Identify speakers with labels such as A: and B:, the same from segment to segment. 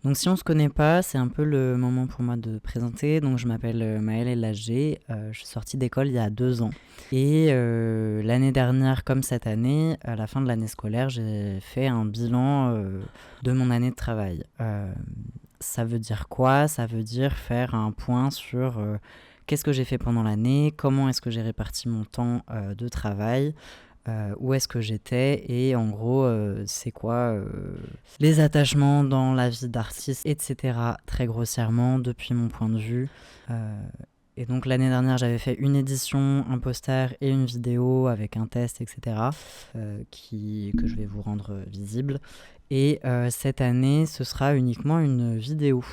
A: Donc si on se connaît pas, c'est un peu le moment pour moi de présenter. Donc je m'appelle Maëlle Elhadji, je suis sortie d'école il y a 2 ans. Et l'année dernière, comme cette année, à la fin de l'année scolaire, j'ai fait un bilan de mon année de travail. Ça veut dire quoi? Ça veut dire faire un point sur qu'est-ce que j'ai fait pendant l'année, comment est-ce que j'ai réparti mon temps de travail, où est-ce que j'étais et en gros c'est quoi les attachements dans la vie d'artiste, etc. Très grossièrement depuis mon point de vue. Et donc l'année dernière j'avais fait une édition, un poster et une vidéo avec un test, etc. Que je vais vous rendre visible. Et cette année ce sera uniquement une vidéo,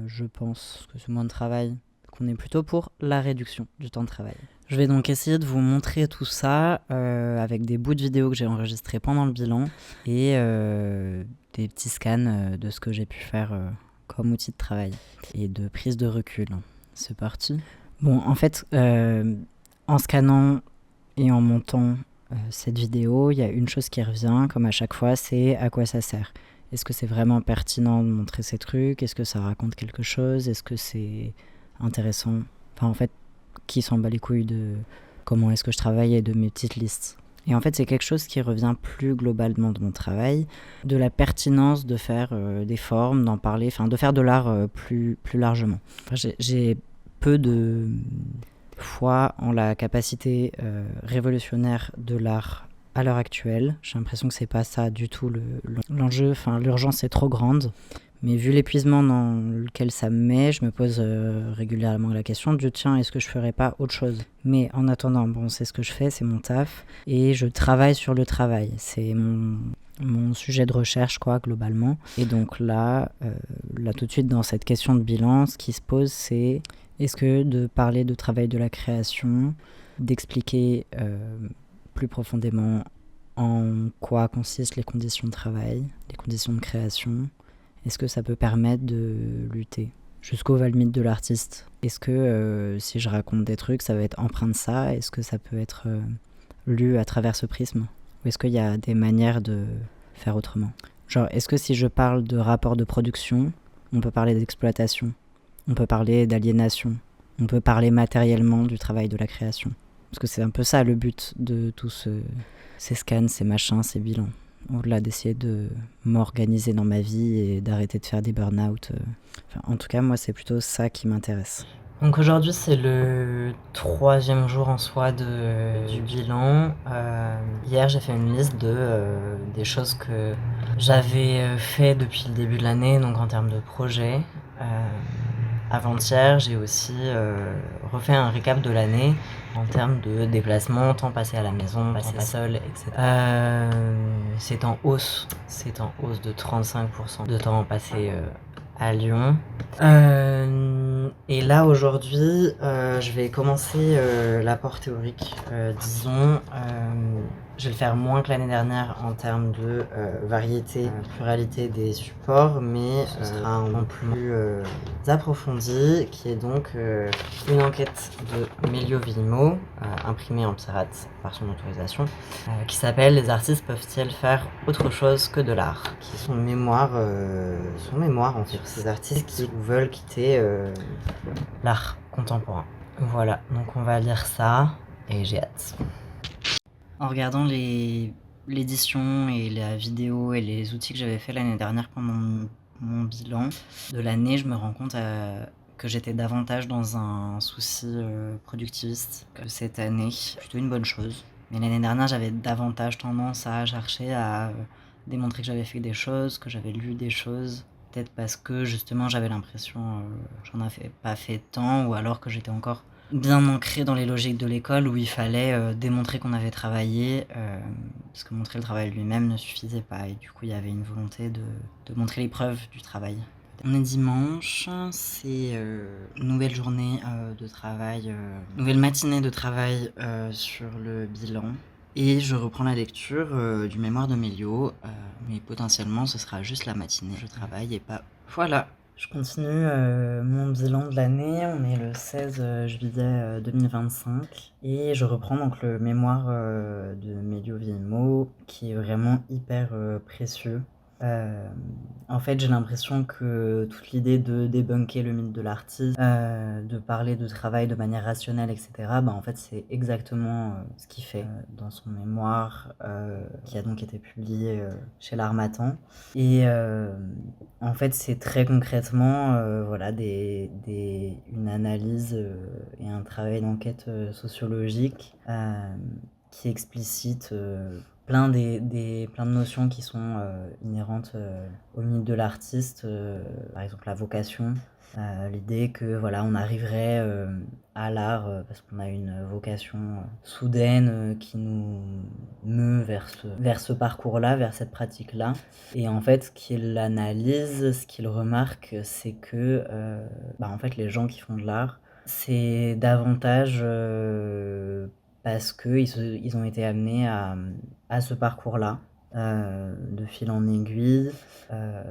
A: je pense que c'est moins de travail, qu'on est plutôt pour la réduction du temps de travail. Je vais donc essayer de vous montrer tout ça avec des bouts de vidéos que j'ai enregistrés pendant le bilan et des petits scans de ce que j'ai pu faire comme outil de travail et de prise de recul. C'est parti. Bon, en fait, en scannant et en montant cette vidéo, il y a une chose qui revient, comme à chaque fois, c'est à quoi ça sert. Est-ce que c'est vraiment pertinent de montrer ces trucs? Est-ce que ça raconte quelque chose? Est-ce que c'est intéressant? Enfin, en fait, qui s'en bat les couilles de comment est-ce que je travaille et de mes petites listes. Et en fait, c'est quelque chose qui revient plus globalement de mon travail, de la pertinence de faire des formes, d'en parler, enfin de faire de l'art plus largement. Enfin, j'ai peu de foi en la capacité révolutionnaire de l'art à l'heure actuelle. J'ai l'impression que c'est pas ça du tout l'enjeu, enfin l'urgence est trop grande. Mais vu l'épuisement dans lequel ça me met, je me pose régulièrement la question du tiens, est-ce que je ferais pas autre chose? Mais en attendant, bon, c'est ce que je fais, c'est mon taf, et je travaille sur le travail. C'est mon sujet de recherche, quoi, globalement. Et donc là tout de suite, dans cette question de bilan, ce qui se pose, c'est est-ce que de parler de travail de la création, d'expliquer plus profondément en quoi consistent les conditions de travail, les conditions de création, est-ce que ça peut permettre de lutter jusqu'au val-mythe de l'artiste? Est-ce que si je raconte des trucs, ça va être empreint de ça? Est-ce que ça peut être lu à travers ce prisme? Ou est-ce qu'il y a des manières de faire autrement? Genre, est-ce que si je parle de rapport de production, on peut parler d'exploitation? On peut parler d'aliénation? On peut parler matériellement du travail de la création? Parce que c'est un peu ça le but de tous ces scans, ces machins, ces bilans. Au-delà d'essayer de m'organiser dans ma vie et d'arrêter de faire des burn-out. Enfin, en tout cas, moi, c'est plutôt ça qui m'intéresse. Donc aujourd'hui, c'est le 3e jour en soi du bilan. Hier, j'ai fait une liste des choses que j'avais fait depuis le début de l'année, donc en termes de projets. Avant-hier, j'ai aussi refait un récap de l'année en termes de déplacement, temps passé à la maison, passé seul, etc. C'est en hausse de 35% de temps passé à Lyon. Et là aujourd'hui, je vais commencer l'apport théorique, disons. Je vais le faire moins que l'année dernière en termes de variété, pluralité des supports, mais ce sera un peu plus approfondi, qui est donc une enquête de Melio Villimo, imprimée en pirate par son autorisation, qui s'appelle « Les artistes peuvent-ils faire autre chose que de l'art ?» qui est son mémoire en fait, sur ces artistes qui veulent quitter l'art contemporain. Voilà, donc on va lire ça, et j'ai hâte. En regardant l'édition et la vidéo et les outils que j'avais fait l'année dernière pendant mon bilan de l'année, je me rends compte que j'étais davantage dans un souci productiviste que cette année. Plutôt une bonne chose. Mais l'année dernière, j'avais davantage tendance à chercher à démontrer que j'avais fait des choses, que j'avais lu des choses. Peut-être parce que justement j'avais l'impression j'en avais pas fait tant, ou alors que j'étais encore bien ancré dans les logiques de l'école où il fallait démontrer qu'on avait travaillé, parce que montrer le travail lui-même ne suffisait pas, et du coup il y avait une volonté de montrer les preuves du travail. On est dimanche, c'est nouvelle journée de travail, nouvelle matinée de travail sur le bilan. Et je reprends la lecture du mémoire de Melio, mais potentiellement ce sera juste la matinée. Je travaille et pas... Voilà, je continue mon bilan de l'année, on est le 16 juillet 2025. Et je reprends donc le mémoire de Melio Villemo, qui est vraiment hyper précieux. En fait, j'ai l'impression que toute l'idée de débunker le mythe de l'artiste, de parler de travail de manière rationnelle, et cetera, en fait, c'est exactement, ce qu'il fait, dans son mémoire, qui a donc été publié, chez l'Harmattan et en fait, c'est très concrètement, voilà, une analyse, et un travail d'enquête, sociologique, qui explicite, plein de notions qui sont, inhérentes, au mythe de l'artiste, par exemple la vocation, l'idée que voilà, on arriverait, à l'art, parce qu'on a une vocation, soudaine, qui nous meut vers ce parcours-là, vers cette pratique-là et en fait, ce qu'il analyse, ce qu'il remarque, c'est que, en fait, les gens qui font de l'art, c'est davantage, parce qu'ils ont été amenés à ce parcours-là, de fil en aiguille,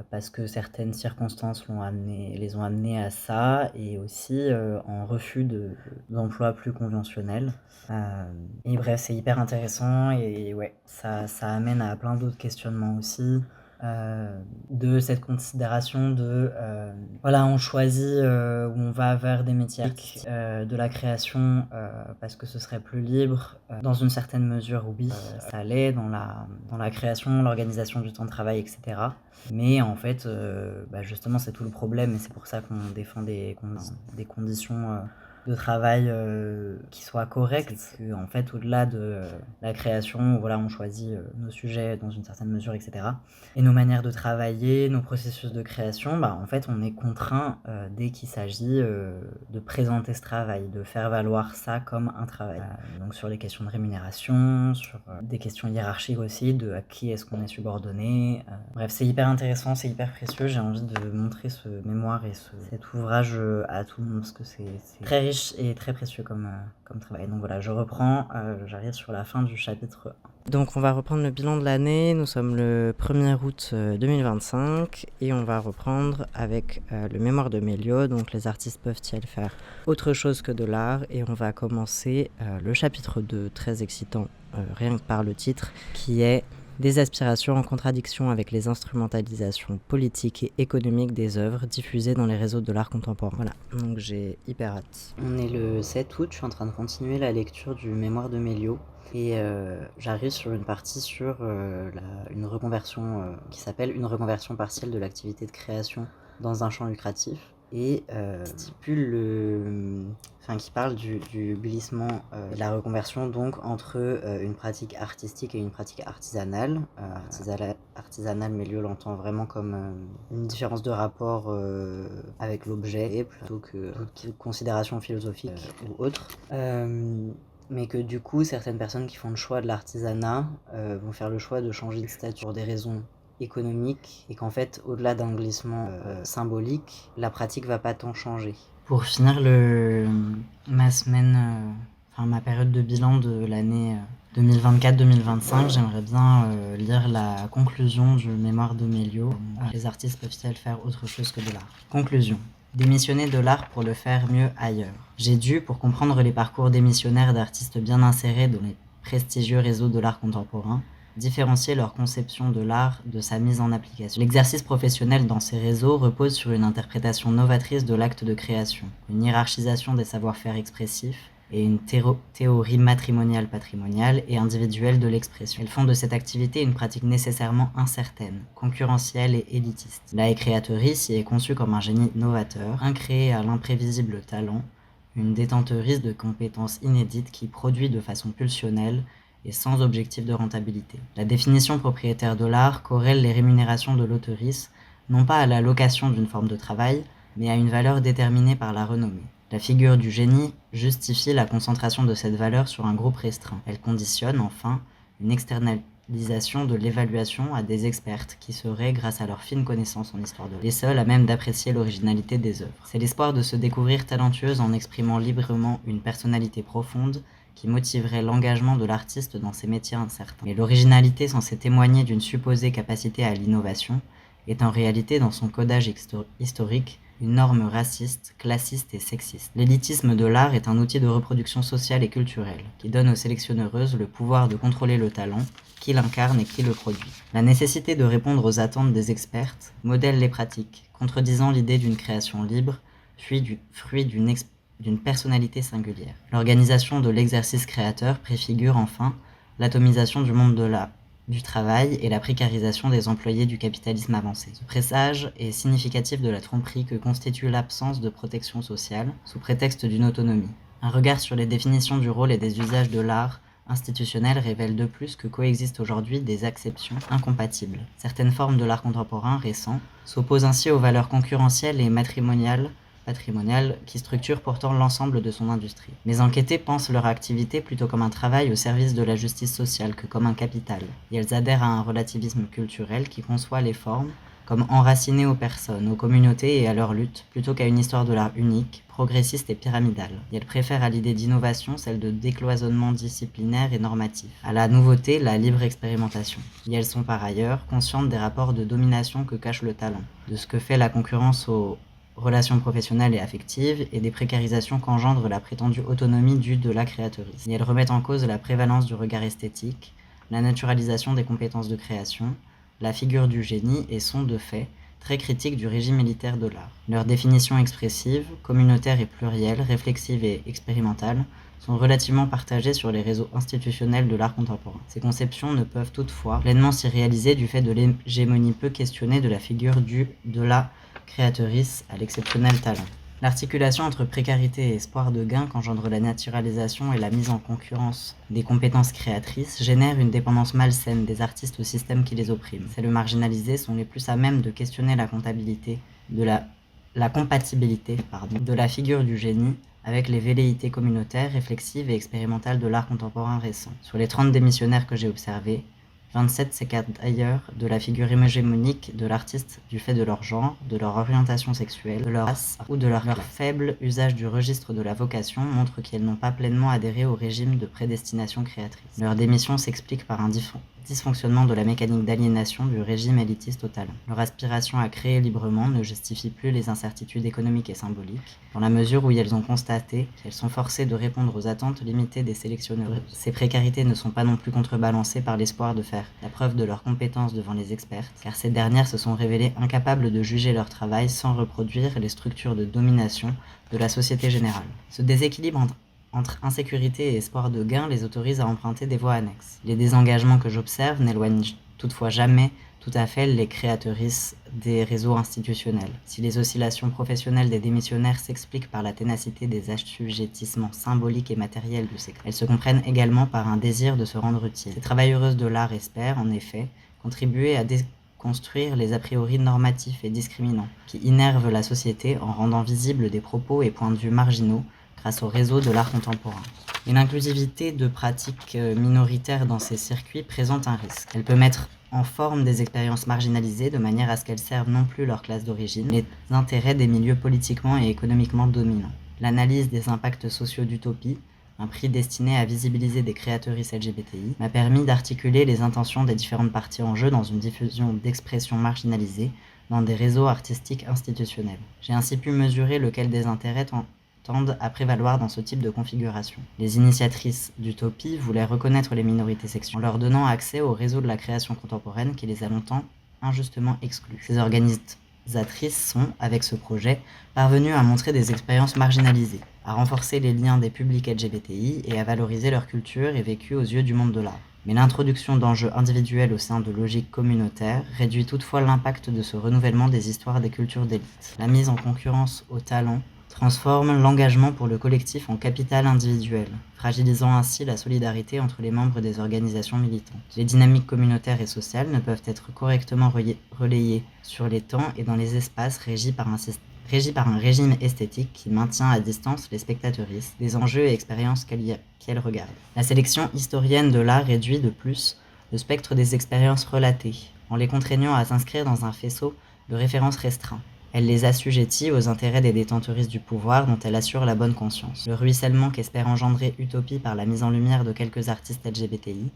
A: parce que certaines circonstances les ont amenés à ça et aussi, en refus d'emplois plus conventionnels, et bref, c'est hyper intéressant et ouais, ça amène à plein d'autres questionnements aussi, heu, de cette considération de, voilà, on choisit, ou on va vers des métiers artistiques, de la création, parce que ce serait plus libre, dans une certaine mesure, oui, ça l'est dans la création, l'organisation du temps de travail et cetera. Mais en fait, justement, c'est tout le problème et c'est pour ça qu'on défend des conditions, de travail, qui soient correctes. En fait, au-delà de, la création, voilà, on choisit, nos sujets dans une certaine mesure et cetera et nos manières de travailler, nos processus de création, en fait, on est contraint, dès qu'il s'agit, de présenter ce travail, de faire valoir ça comme un travail. Donc sur les questions de rémunération, sur, des questions hiérarchiques aussi, de à qui est-ce qu'on est subordonné, bref, c'est hyper intéressant, c'est hyper précieux. J'ai envie de montrer ce mémoire et cet ouvrage, à tout le monde parce que c'est très riche et très précieux comme travail. Donc voilà, je reprends, j'arrive sur la fin du chapitre 1. Donc on va reprendre le bilan de l'année, nous sommes le 1er août 2025 et on va reprendre avec le mémoire de Méliot, donc les artistes peuvent-ils faire autre chose que de l'art et on va commencer le chapitre 2, très excitant, rien que par le titre, qui est des aspirations en contradiction avec les instrumentalisations politiques et économiques des œuvres diffusées dans les réseaux de l'art contemporain. Voilà, donc j'ai hyper hâte. On est le 7 août, je suis en train de continuer la lecture du mémoire de Méliot et j'arrive sur une partie sur une reconversion qui s'appelle « Une reconversion partielle de l'activité de création dans un champ lucratif » et qui parle du glissement, de la reconversion donc entre une pratique artistique et une pratique artisanale. Artisanale, Méliot l'entend vraiment comme une différence de rapport avec l'objet plutôt que toute considération philosophique ou autre. Mais que du coup, certaines personnes qui font le choix de l'artisanat vont faire le choix de changer de statut pour des raisons économiques et qu'en fait, au-delà d'un glissement symbolique, la pratique va pas tant changer. Pour finir ma période de bilan de l'année 2024-2025, j'aimerais bien lire la conclusion du mémoire de Méliot. Les artistes peuvent-ils faire autre chose que de l'art ? Conclusion. Démissionner de l'art pour le faire mieux ailleurs. J'ai dû, pour comprendre les parcours démissionnaires d'artistes bien insérés dans les prestigieux réseaux de l'art contemporain, différencier leur conception de l'art de sa mise en application. L'exercice professionnel dans ces réseaux repose sur une interprétation novatrice de l'acte de création, une hiérarchisation des savoir-faire expressifs et une théorie matrimoniale, patrimoniale et individuelle de l'expression. Elles font de cette activité une pratique nécessairement incertaine, concurrentielle et élitiste. La créatrice y est conçue comme un génie novateur, incréé à l'imprévisible talent, une détenteuriste de compétences inédites qui produit de façon pulsionnelle et sans objectif de rentabilité. La définition propriétaire de l'art corrèle les rémunérations de l'auteurice, non pas à la location d'une forme de travail, mais à une valeur déterminée par la renommée. La figure du génie justifie la concentration de cette valeur sur un groupe restreint. Elle conditionne, enfin, une externalisation de l'évaluation à des expertes qui seraient, grâce à leur fine connaissance en histoire de l'art, les seuls à même d'apprécier l'originalité des œuvres. C'est l'espoir de se découvrir talentueuse en exprimant librement une personnalité profonde qui motiverait l'engagement de l'artiste dans ces métiers incertains. Mais l'originalité censée témoigner d'une supposée capacité à l'innovation est en réalité, dans son codage historique, une norme raciste, classiste et sexiste. L'élitisme de l'art est un outil de reproduction sociale et culturelle qui donne aux sélectionneuses le pouvoir de contrôler le talent, qui l'incarne et qui le produit. La nécessité de répondre aux attentes des expertes modèle les pratiques, contredisant l'idée d'une création libre, fruit d'une personnalité singulière. L'organisation de l'exercice créateur préfigure enfin l'atomisation du monde du travail et la précarisation des employés du capitalisme avancé. Ce présage est significatif de la tromperie que constitue l'absence de protection sociale sous prétexte d'une autonomie. Un regard sur les définitions du rôle et des usages de l'art institutionnel révèle de plus que coexistent aujourd'hui des acceptions incompatibles. Certaines formes de l'art contemporain récent s'opposent ainsi aux valeurs concurrentielles et patrimoniales qui structurent pourtant l'ensemble de son industrie. Les enquêtés pensent leur activité plutôt comme un travail au service de la justice sociale que comme un capital, et elles adhèrent à un relativisme culturel qui conçoit les formes comme enracinées aux personnes, aux communautés et à leur lutte, plutôt qu'à une histoire de l'art unique, progressiste et pyramidale. Et elles préfèrent à l'idée d'innovation celle de décloisonnement disciplinaire et normatif, à la nouveauté la libre expérimentation. Et elles sont par ailleurs conscientes des rapports de domination que cache le talent, de ce que fait la concurrence aux relations professionnelles et affectives, et des précarisations qu'engendre la prétendue autonomie due de la créatrice. Et elles remettent en cause la prévalence du regard esthétique, la naturalisation des compétences de création, la figure du génie et sont, de fait, très critiques du régime militaire de l'art. Leurs définitions expressives, communautaires et plurielles, réflexives et expérimentales, sont relativement partagées sur les réseaux institutionnels de l'art contemporain. Ces conceptions ne peuvent toutefois pleinement s'y réaliser du fait de l'hégémonie peu questionnée de la figure de la créatrice à l'exceptionnel talent. L'articulation entre précarité et espoir de gain qu'engendre la naturalisation et la mise en concurrence des compétences créatrices génère une dépendance malsaine des artistes au système qui les opprime. Celles marginalisées sont les plus à même de questionner la compatibilité de la figure du génie avec les velléités communautaires, réflexives et expérimentales de l'art contemporain récent. Sur les 30 démissionnaires que j'ai observés, 27 s'écartent d'ailleurs de la figure hégémonique de l'artiste du fait de leur genre, de leur orientation sexuelle, de leur race ou de leur faible usage du registre de la vocation montre qu'elles n'ont pas pleinement adhéré au régime de prédestination créatrice. Leur démission s'explique par un dysfonctionnement de la mécanique d'aliénation du régime élitiste au talent. Leur aspiration à créer librement ne justifie plus les incertitudes économiques et symboliques, dans la mesure où elles ont constaté qu'elles sont forcées de répondre aux attentes limitées des sélectionneurs. Ces précarités ne sont pas non plus contrebalancées par l'espoir de faire la preuve de leurs compétences devant les expertes, car ces dernières se sont révélées incapables de juger leur travail sans reproduire les structures de domination de la société générale. Ce déséquilibre entre insécurité et espoir de gain les autorise à emprunter des voies annexes. Les désengagements que j'observe n'éloignent toutefois jamais tout à fait les créatrices des réseaux institutionnels. Si les oscillations professionnelles des démissionnaires s'expliquent par la ténacité des assujettissements symboliques et matériels de ces créateurs, elles se comprennent également par un désir de se rendre utile. Ces travailleuses de l'art espèrent, en effet, contribuer à déconstruire les a priori normatifs et discriminants qui innervent la société en rendant visibles des propos et points de vue marginaux grâce au réseau de l'art contemporain. Une inclusivité de pratiques minoritaires dans ces circuits présente un risque. Elle peut mettre en forme des expériences marginalisées de manière à ce qu'elles servent non plus leur classe d'origine, mais les intérêts des milieux politiquement et économiquement dominants. L'analyse des impacts sociaux d'Utopie, un prix destiné à visibiliser des créatrices LGBTI, m'a permis d'articuler les intentions des différentes parties en jeu dans une diffusion d'expressions marginalisées dans des réseaux artistiques institutionnels. J'ai ainsi pu mesurer lequel des intérêts tendent à prévaloir dans ce type de configuration. Les initiatrices d'Utopie voulaient reconnaître les minorités sexuelles en leur donnant accès au réseau de la création contemporaine qui les a longtemps injustement exclues. Ces organisatrices sont, avec ce projet, parvenues à montrer des expériences marginalisées, à renforcer les liens des publics LGBTI et à valoriser leur culture et vécu aux yeux du monde de l'art. Mais l'introduction d'enjeux individuels au sein de logiques communautaires réduit toutefois l'impact de ce renouvellement des histoires des cultures d'élite. La mise en concurrence au talent transforme l'engagement pour le collectif en capital individuel, fragilisant ainsi la solidarité entre les membres des organisations militantes. Les dynamiques communautaires et sociales ne peuvent être correctement relayées sur les temps et dans les espaces régis par un régime esthétique qui maintient à distance les spectatrices des enjeux et expériences qu'elles regardent. La sélection historienne de l'art réduit de plus le spectre des expériences relatées, en les contraignant à s'inscrire dans un faisceau de références restreint. Elle les assujettit aux intérêts des détentrices du pouvoir dont elle assure la bonne conscience. Le ruissellement qu'espère engendrer Utopie par la mise en lumière de quelques artistes LGBTI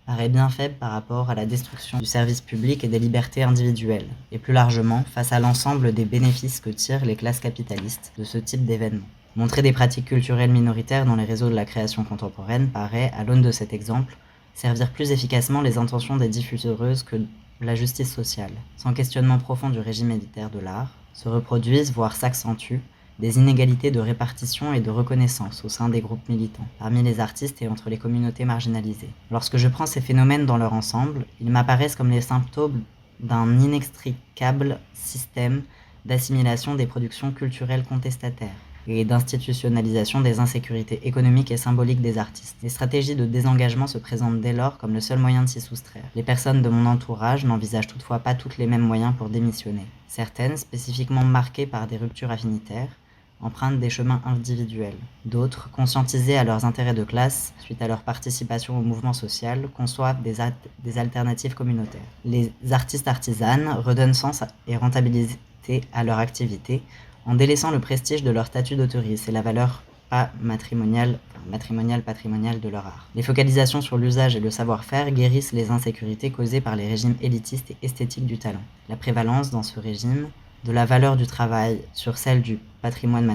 A: paraît bien faible par rapport à la destruction du service public et des libertés individuelles, et plus largement face à l'ensemble des bénéfices que tirent les classes capitalistes de ce type d'événements. Montrer des pratiques culturelles minoritaires dans les réseaux de la création contemporaine paraît, à l'aune de cet exemple, servir plus efficacement les intentions des diffuseuses que la justice sociale. Sans questionnement profond du régime élitaire de l'art, se reproduisent, voire s'accentuent, des inégalités de répartition et de reconnaissance au sein des groupes militants, parmi les artistes et entre les communautés marginalisées. Lorsque je prends ces phénomènes dans leur ensemble, ils m'apparaissent comme les symptômes d'un inextricable système d'assimilation des productions culturelles contestataires et d'institutionnalisation des insécurités économiques et symboliques des artistes. Les stratégies de désengagement se présentent dès lors comme le seul moyen de s'y soustraire. Les personnes de mon entourage n'envisagent toutefois pas tous les mêmes moyens pour démissionner. Certaines, spécifiquement marquées par des ruptures affinitaires, empruntent des chemins individuels. D'autres, conscientisées à leurs intérêts de classe, suite à leur participation au mouvement social, conçoivent des alternatives communautaires. Les artistes artisanes redonnent sens et rentabilité à leur activité, en délaissant le prestige de leur statut d'autrice et la valeur patrimoniale de leur art. Les focalisations sur l'usage et le savoir-faire guérissent les insécurités causées par les régimes élitistes et esthétiques du talent. La prévalence, dans ce régime, de la valeur du travail sur celle du patrimoine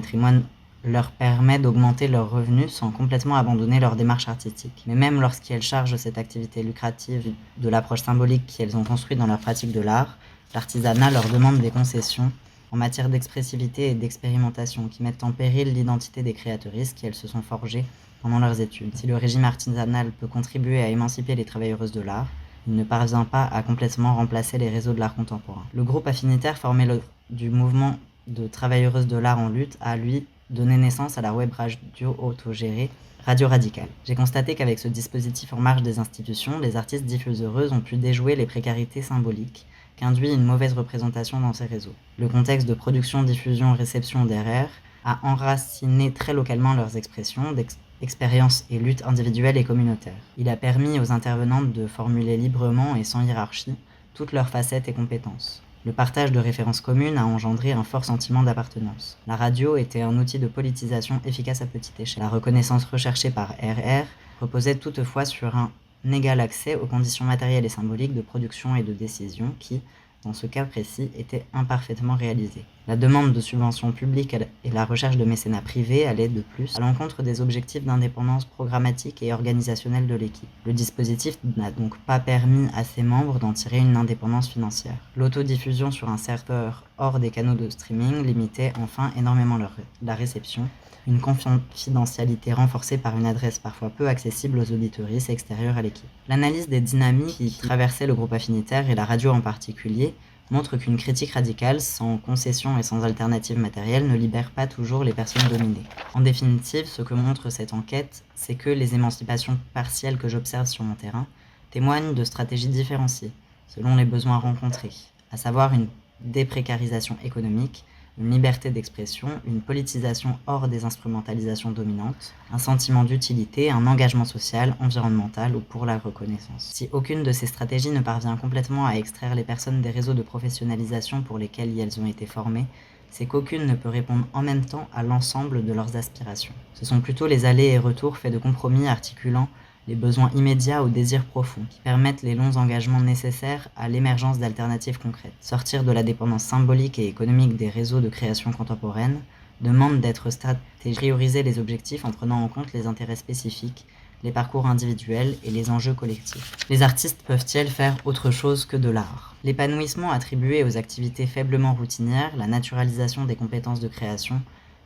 A: leur permet d'augmenter leurs revenus sans complètement abandonner leur démarche artistique. Mais même lorsqu'elles chargent cette activité lucrative de l'approche symbolique qu'elles ont construite dans leur pratique de l'art, l'artisanat leur demande des concessions en matière d'expressivité et d'expérimentation qui mettent en péril l'identité des créatrices qu'elles se sont forgées pendant leurs études. Si le régime artisanal peut contribuer à émanciper les travailleuses de l'art, il ne parvient pas à complètement remplacer les réseaux de l'art contemporain. Le groupe affinitaire formé du mouvement de travailleuses de l'art en lutte a, lui, donné naissance à la web radio autogérée Radio Radicale. J'ai constaté qu'avec ce dispositif en marge des institutions, les artistes diffuseuses ont pu déjouer les précarités symboliques qu'induit une mauvaise représentation dans ces réseaux. Le contexte de production, diffusion, réception d'RR a enraciné très localement leurs expressions d'expériences et luttes individuelles et communautaires. Il a permis aux intervenantes de formuler librement et sans hiérarchie toutes leurs facettes et compétences. Le partage de références communes a engendré un fort sentiment d'appartenance. La radio était un outil de politisation efficace à petite échelle. La reconnaissance recherchée par RR reposait toutefois sur un égal accès aux conditions matérielles et symboliques de production et de décision qui, dans ce cas précis, étaient imparfaitement réalisées. La demande de subventions publiques et la recherche de mécénat privé allaient de plus à l'encontre des objectifs d'indépendance programmatique et organisationnelle de l'équipe. Le dispositif n'a donc pas permis à ses membres d'en tirer une indépendance financière. L'autodiffusion sur un serveur hors des canaux de streaming limitait enfin énormément la réception, une confidentialité renforcée par une adresse parfois peu accessible aux auditeuristes extérieures à l'équipe. L'analyse des dynamiques qui traversaient le groupe affinitaire et la radio en particulier montre qu'une critique radicale, sans concession et sans alternative matérielle, ne libère pas toujours les personnes dominées. En définitive, ce que montre cette enquête, c'est que les émancipations partielles que j'observe sur mon terrain témoignent de stratégies différenciées, selon les besoins rencontrés, à savoir une déprécarisation économique, une liberté d'expression, une politisation hors des instrumentalisations dominantes, un sentiment d'utilité, un engagement social, environnemental ou pour la reconnaissance. Si aucune de ces stratégies ne parvient complètement à extraire les personnes des réseaux de professionnalisation pour lesquels elles ont été formées, c'est qu'aucune ne peut répondre en même temps à l'ensemble de leurs aspirations. Ce sont plutôt les allers et retours faits de compromis articulant les besoins immédiats aux désirs profonds, qui permettent les longs engagements nécessaires à l'émergence d'alternatives concrètes. Sortir de la dépendance symbolique et économique des réseaux de création contemporaine demande d'être stratégique, prioriser les objectifs en prenant en compte les intérêts spécifiques, les parcours individuels et les enjeux collectifs. Les artistes peuvent-ils faire autre chose que de l'art ? L'épanouissement attribué aux activités faiblement routinières, la naturalisation des compétences de création,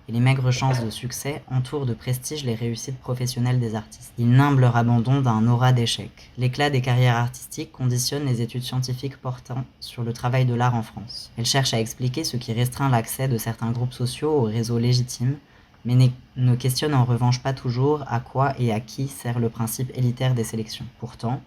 A: et les maigres chances de succès entourent de prestige les réussites professionnelles des artistes. Ils nimbrent leur abandon d'un aura d'échec. L'éclat des carrières artistiques conditionne les études scientifiques portant sur le travail de l'art en France. Elles cherchent à expliquer ce qui restreint l'accès de certains groupes sociaux aux réseaux légitimes, mais ne questionnent en revanche pas toujours à quoi et à qui sert le principe élitaire des sélections. Pourtant,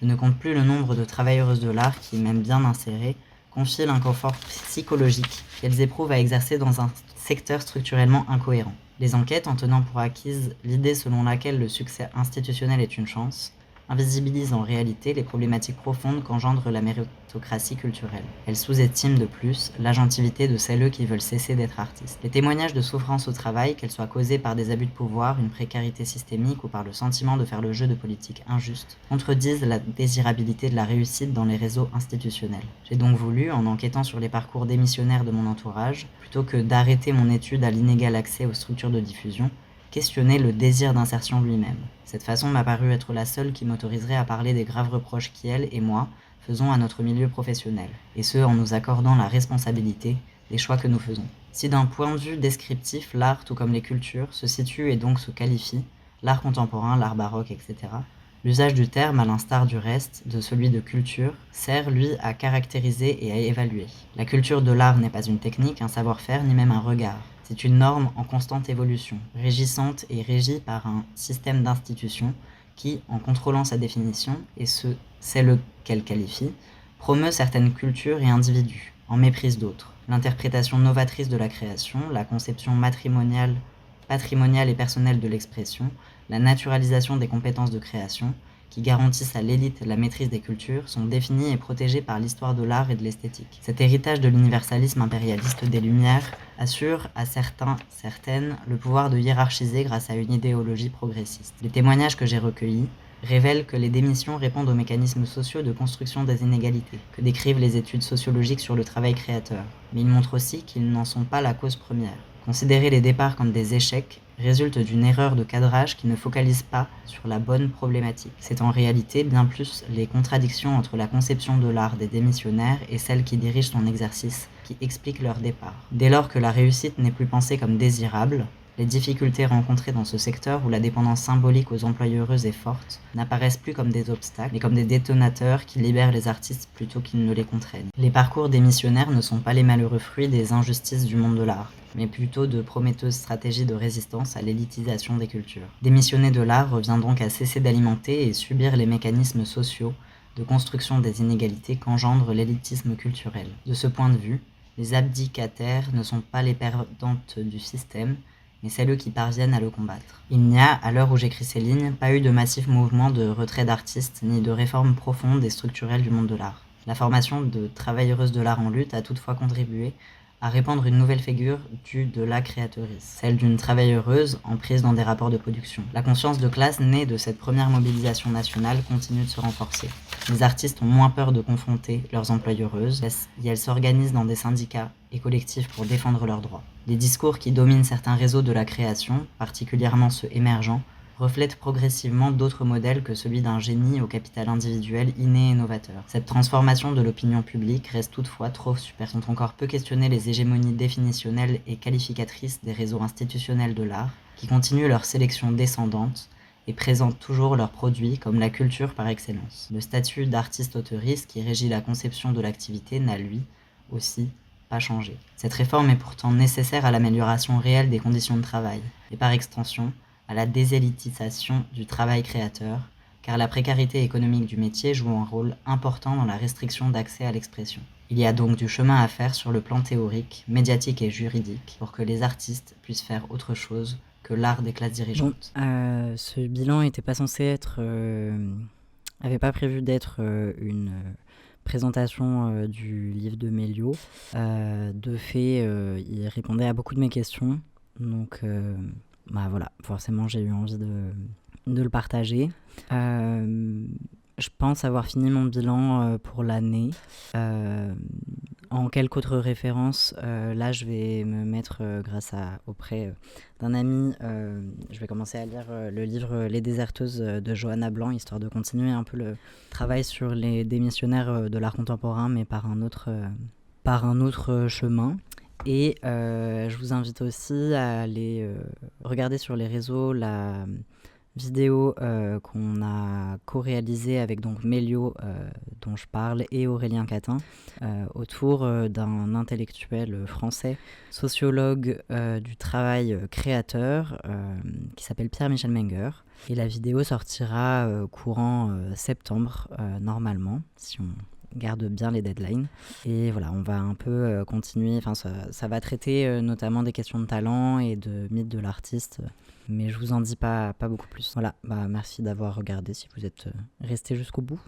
A: je ne compte plus le nombre de travailleuses de l'art qui, même bien insérées, confient l'inconfort psychologique qu'elles éprouvent à exercer dans un secteur structurellement incohérent. Les enquêtes, en tenant pour acquise l'idée selon laquelle le succès institutionnel est une chance, invisibilise en réalité les problématiques profondes qu'engendre la méritocratie culturelle. Elle sous-estime de plus l'agentivité de celles qui veulent cesser d'être artistes. Les témoignages de souffrance au travail, qu'elles soient causées par des abus de pouvoir, une précarité systémique ou par le sentiment de faire le jeu de politiques injustes, contredisent la désirabilité de la réussite dans les réseaux institutionnels. J'ai donc voulu, en enquêtant sur les parcours démissionnaires de mon entourage, plutôt que d'arrêter mon étude à l'inégal accès aux structures de diffusion, questionner le désir d'insertion lui-même. Cette façon m'a paru être la seule qui m'autoriserait à parler des graves reproches qu'elle et moi faisons à notre milieu professionnel, et ce en nous accordant la responsabilité des choix que nous faisons. Si d'un point de vue descriptif, l'art, tout comme les cultures, se situe et donc se qualifie, l'art contemporain, l'art baroque, etc., l'usage du terme, à l'instar du reste, de celui de culture, sert, lui, à caractériser et à évaluer. La culture de l'art n'est pas une technique, un savoir-faire, ni même un regard. C'est une norme en constante évolution, régissante et régie par un système d'institutions qui, en contrôlant sa définition, et celle qu'elle qualifie, promeut certaines cultures et individus, en méprise d'autres. L'interprétation novatrice de la création, la conception patrimoniale et personnelle de l'expression, la naturalisation des compétences de création, qui garantissent à l'élite la maîtrise des cultures, sont définies et protégées par l'histoire de l'art et de l'esthétique. Cet héritage de l'universalisme impérialiste des Lumières assure à certaines, le pouvoir de hiérarchiser grâce à une idéologie progressiste. Les témoignages que j'ai recueillis révèlent que les démissions répondent aux mécanismes sociaux de construction des inégalités, que décrivent les études sociologiques sur le travail créateur. Mais ils montrent aussi qu'ils n'en sont pas la cause première. Considérer les départs comme des échecs résulte d'une erreur de cadrage qui ne focalise pas sur la bonne problématique. C'est en réalité bien plus les contradictions entre la conception de l'art des démissionnaires et celle qui dirige son exercice qui expliquent leur départ. Dès lors que la réussite n'est plus pensée comme désirable, les difficultés rencontrées dans ce secteur où la dépendance symbolique aux employeuses est forte n'apparaissent plus comme des obstacles, mais comme des détonateurs qui libèrent les artistes plutôt qu'ils ne les contraignent. Les parcours démissionnaires ne sont pas les malheureux fruits des injustices du monde de l'art, mais plutôt de prometteuses stratégies de résistance à l'élitisation des cultures. Démissionner de l'art revient donc à cesser d'alimenter et subir les mécanismes sociaux de construction des inégalités qu'engendre l'élitisme culturel. De ce point de vue, les abdicataires ne sont pas les perdantes du système, mais celles qui parviennent à le combattre. Il n'y a, à l'heure où j'écris ces lignes, pas eu de massif mouvement de retrait d'artistes, ni de réforme profonde et structurelle du monde de l'art. La formation de travailleuses de l'art en lutte a toutefois contribué à répandre une nouvelle figure due de la créatrice, celle d'une travailleuse emprise dans des rapports de production. La conscience de classe née de cette première mobilisation nationale continue de se renforcer. Les artistes ont moins peur de confronter leurs employeuses et elles s'organisent dans des syndicats et collectifs pour défendre leurs droits. Les discours qui dominent certains réseaux de la création, particulièrement ceux émergents, reflètent progressivement d'autres modèles que celui d'un génie au capital individuel inné et novateur. Cette transformation de l'opinion publique reste toutefois trop superficielle. Sont encore peu questionnées les hégémonies définitionnelles et qualificatrices des réseaux institutionnels de l'art, qui continuent leur sélection descendante et présentent toujours leurs produits comme la culture par excellence. Le statut d'artiste-auteuriste qui régit la conception de l'activité n'a lui aussi pas changé. Cette réforme est pourtant nécessaire à l'amélioration réelle des conditions de travail, et par extension, à la désélitisation du travail créateur, car la précarité économique du métier joue un rôle important dans la restriction d'accès à l'expression. Il y a donc du chemin à faire sur le plan théorique, médiatique et juridique pour que les artistes puissent faire autre chose que l'art des classes dirigeantes. Ce bilan n'était pas censé être... avait pas prévu d'être une présentation du livre de Méliot. De fait, il répondait à beaucoup de mes questions, donc... voilà, forcément j'ai eu envie de le partager. Je pense avoir fini mon bilan pour l'année. En quelques autres références, là je vais me mettre auprès d'un ami, je vais commencer à lire le livre Les Déserteuses de Johanna Blanc, histoire de continuer un peu le travail sur les démissionnaires de l'art contemporain, mais par un autre chemin. Et je vous invite aussi à aller regarder sur les réseaux la vidéo qu'on a co-réalisée avec donc Méliot dont je parle et Aurélien Catin autour d'un intellectuel français, sociologue du travail créateur qui s'appelle Pierre-Michel Menger. Et la vidéo sortira courant septembre normalement, si on garde bien les deadlines. Et voilà, on va un peu continuer, enfin ça va traiter notamment des questions de talent et de mythe de l'artiste, mais je vous en dis pas beaucoup plus. Voilà, merci d'avoir regardé si vous êtes resté jusqu'au bout.